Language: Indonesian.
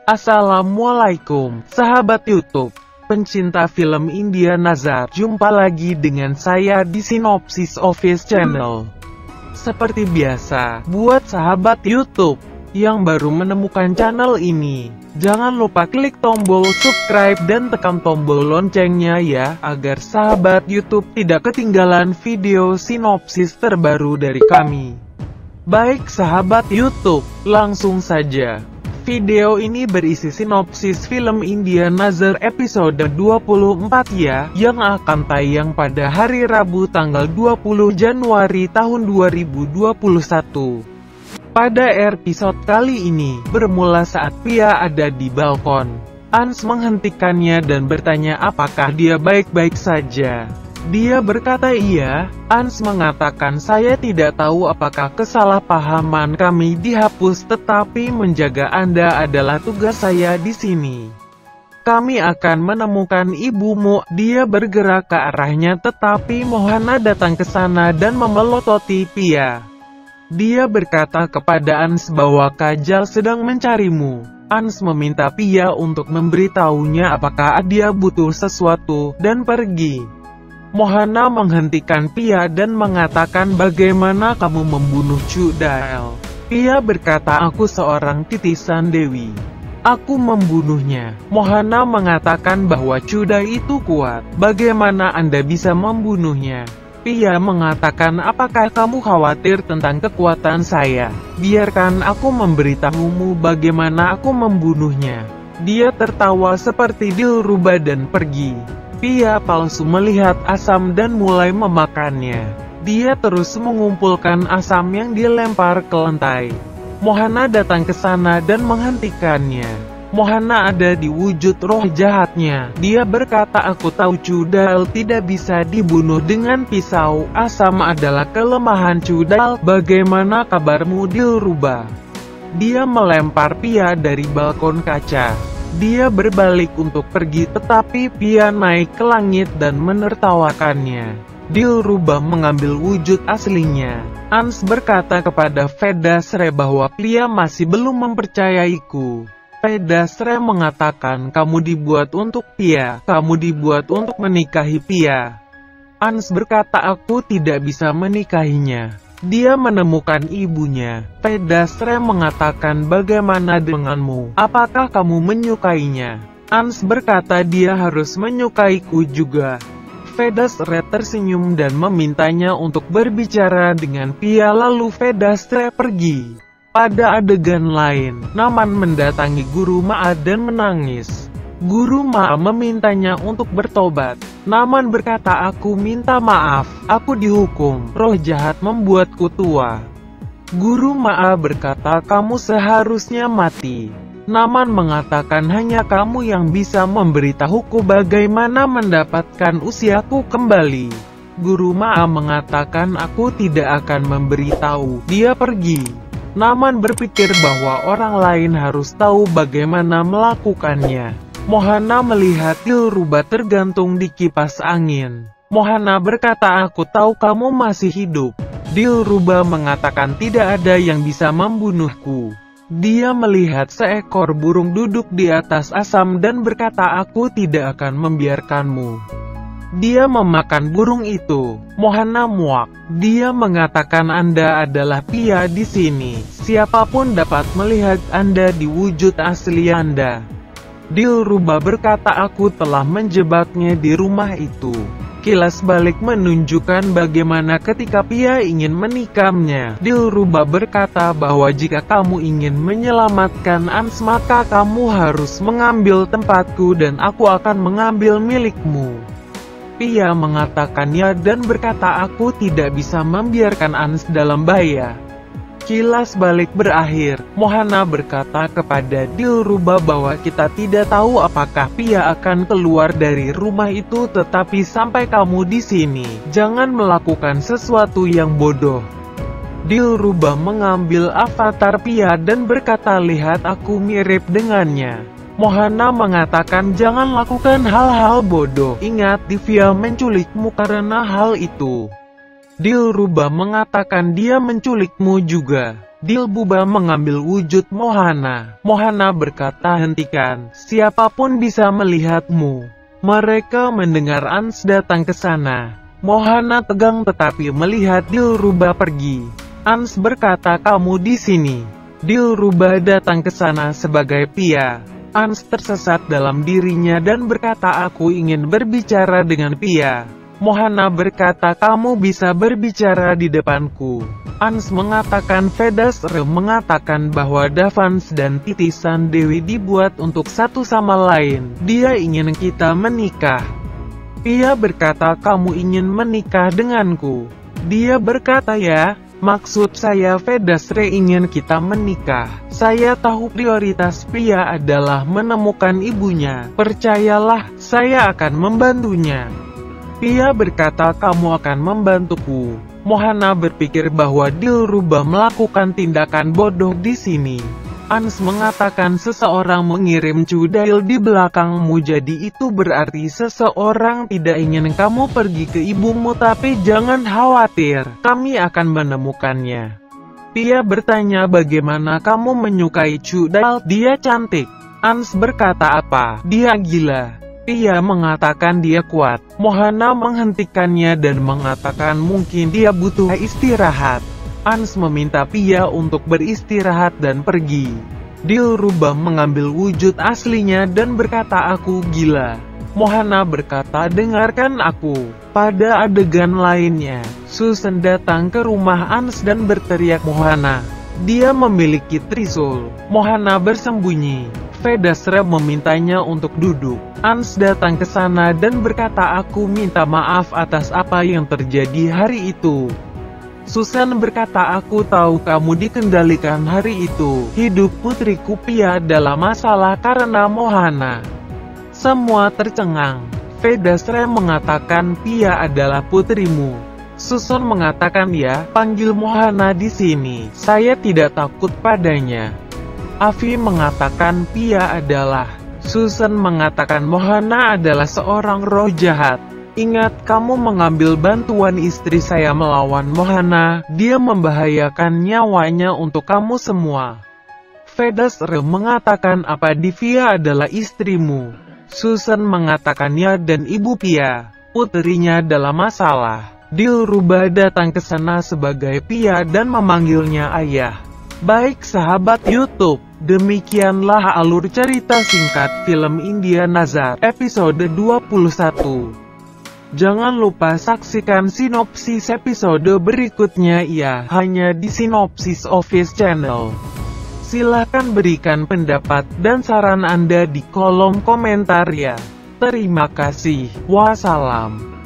Assalamualaikum, sahabat YouTube, pencinta film India Nazar. Jumpa lagi dengan saya di Sinopsis Office Channel. Seperti biasa, buat sahabat YouTube yang baru menemukan channel ini, jangan lupa klik tombol subscribe dan tekan tombol loncengnya ya, agar sahabat YouTube tidak ketinggalan video sinopsis terbaru dari kami. Baik sahabat YouTube, langsung saja. Video ini berisi sinopsis film India Nazar episode 24 ya, yang akan tayang pada hari Rabu tanggal 20 Januari tahun 2021. Pada episode kali ini, bermula saat Pia ada di balkon. Ans menghentikannya dan bertanya apakah dia baik-baik saja. Dia berkata iya. Ans mengatakan saya tidak tahu apakah kesalahpahaman kami dihapus, tetapi menjaga Anda adalah tugas saya di sini. Kami akan menemukan ibumu. Dia bergerak ke arahnya tetapi Mohana datang ke sana dan memelototi Pia. Dia berkata kepada Ans bahwa Kajal sedang mencarimu. Ans meminta Pia untuk memberitahunya apakah dia butuh sesuatu, dan pergi. Mohana menghentikan Pia dan mengatakan bagaimana kamu membunuh Cudael. Pia berkata aku seorang titisan Dewi. Aku membunuhnya. Mohana mengatakan bahwa Cudael itu kuat. Bagaimana Anda bisa membunuhnya? Pia mengatakan apakah kamu khawatir tentang kekuatan saya? Biarkan aku memberitahumu bagaimana aku membunuhnya. Dia tertawa seperti Dilruba dan pergi. Pia palsu melihat asam dan mulai memakannya. Dia terus mengumpulkan asam yang dilempar ke lantai. Mohana datang ke sana dan menghentikannya. Mohana ada di wujud roh jahatnya. Dia berkata aku tahu Cudael tidak bisa dibunuh dengan pisau. Asam adalah kelemahan Cudael. Bagaimana kabarmu Dilruba? Dia melempar Pia dari balkon kaca. Dia berbalik untuk pergi tetapi Pia naik ke langit dan menertawakannya. Dilruba mengambil wujud aslinya. Ans berkata kepada Vedasre bahwa Pia masih belum mempercayaiku. Vedasre mengatakan kamu dibuat untuk Pia, kamu dibuat untuk menikahi Pia. Ans berkata aku tidak bisa menikahinya. Dia menemukan ibunya. Vedasre mengatakan bagaimana denganmu? Apakah kamu menyukainya? Ans berkata dia harus menyukaiku juga. Vedasre tersenyum dan memintanya untuk berbicara dengan Pia lalu Vedasre pergi. Pada adegan lain, Naman mendatangi Guru Maa dan menangis. Guru Maa memintanya untuk bertobat. Naman berkata aku minta maaf, aku dihukum, roh jahat membuatku tua. Guru Maa berkata kamu seharusnya mati. Naman mengatakan hanya kamu yang bisa memberitahuku bagaimana mendapatkan usiaku kembali. Guru Maa mengatakan aku tidak akan memberitahu. Dia pergi. Naman berpikir bahwa orang lain harus tahu bagaimana melakukannya. Mohana melihat Dilruba tergantung di kipas angin. Mohana berkata aku tahu kamu masih hidup. Dilruba mengatakan tidak ada yang bisa membunuhku. Dia melihat seekor burung duduk di atas asam dan berkata aku tidak akan membiarkanmu. Dia memakan burung itu. Mohana muak. Dia mengatakan Anda adalah Pia di sini. Siapapun dapat melihat Anda di wujud asli Anda. Dilruba berkata aku telah menjebaknya di rumah itu. Kilas balik menunjukkan bagaimana ketika Pia ingin menikamnya. Dilruba berkata bahwa jika kamu ingin menyelamatkan Ans maka kamu harus mengambil tempatku dan aku akan mengambil milikmu. Pia mengatakan ya dan berkata aku tidak bisa membiarkan Ans dalam bahaya. Kilas balik berakhir. Mohana berkata kepada Dilruba bahwa kita tidak tahu apakah Pia akan keluar dari rumah itu, tetapi sampai kamu di sini, jangan melakukan sesuatu yang bodoh. Dilruba mengambil avatar Pia dan berkata lihat aku mirip dengannya. Mohana mengatakan jangan lakukan hal-hal bodoh. Ingat Divya menculikmu karena hal itu. Dilruba mengatakan dia menculikmu juga. Dilruba mengambil wujud Mohana. Mohana berkata, hentikan, siapapun bisa melihatmu. Mereka mendengar Ans datang ke sana. Mohana tegang tetapi melihat Dilruba pergi. Ans berkata, kamu di sini. Dilruba datang ke sana sebagai Pia. Ans tersesat dalam dirinya dan berkata, aku ingin berbicara dengan Pia. Mohana berkata, kamu bisa berbicara di depanku. Ans mengatakan, Vedasre mengatakan bahwa Davans dan titisan Dewi dibuat untuk satu sama lain. Dia ingin kita menikah. Pia berkata, kamu ingin menikah denganku. Dia berkata, ya. Maksud saya Vedasre ingin kita menikah. Saya tahu prioritas Pia adalah menemukan ibunya. Percayalah, saya akan membantunya. Pia berkata, kamu akan membantuku. Mohana berpikir bahwa Dilruba melakukan tindakan bodoh di sini. Ans mengatakan, seseorang mengirim cudail di belakangmu, jadi itu berarti seseorang tidak ingin kamu pergi ke ibumu, tapi jangan khawatir, kami akan menemukannya. Pia bertanya, bagaimana kamu menyukai cudail? Dia cantik. Ans berkata, apa? Dia gila. Pia mengatakan dia kuat. Mohana menghentikannya dan mengatakan mungkin dia butuh istirahat. Ans meminta Pia untuk beristirahat dan pergi. Dilruba mengambil wujud aslinya dan berkata, aku gila. Mohana berkata, dengarkan aku. Pada adegan lainnya, Susan datang ke rumah Ans dan berteriak, Mohana. Dia memiliki trisul. Mohana bersembunyi. Vedasre memintanya untuk duduk. Ans datang ke sana dan berkata, aku minta maaf atas apa yang terjadi hari itu. Susan berkata, aku tahu kamu dikendalikan hari itu. Hidup putriku Pia dalam masalah karena Mohana. Semua tercengang. Vedasre mengatakan, Pia adalah putrimu. Susan mengatakan, ya, panggil Mohana di sini. Saya tidak takut padanya. Avi mengatakan, Pia adalah. Susan mengatakan, Mohana adalah seorang roh jahat. Ingat, kamu mengambil bantuan istri saya melawan Mohana. Dia membahayakan nyawanya untuk kamu semua. Vedasre mengatakan, apa Divya adalah istrimu? Susan mengatakannya dan ibu Pia, putrinya dalam masalah. Dilruba datang ke sana sebagai Pia dan memanggilnya ayah. Baik sahabat YouTube, demikianlah alur cerita singkat film India Nazar episode 21. Jangan lupa saksikan sinopsis episode berikutnya ya, hanya di Sinopsis Office Channel. Silahkan berikan pendapat dan saran Anda di kolom komentar ya. Terima kasih. Wassalam.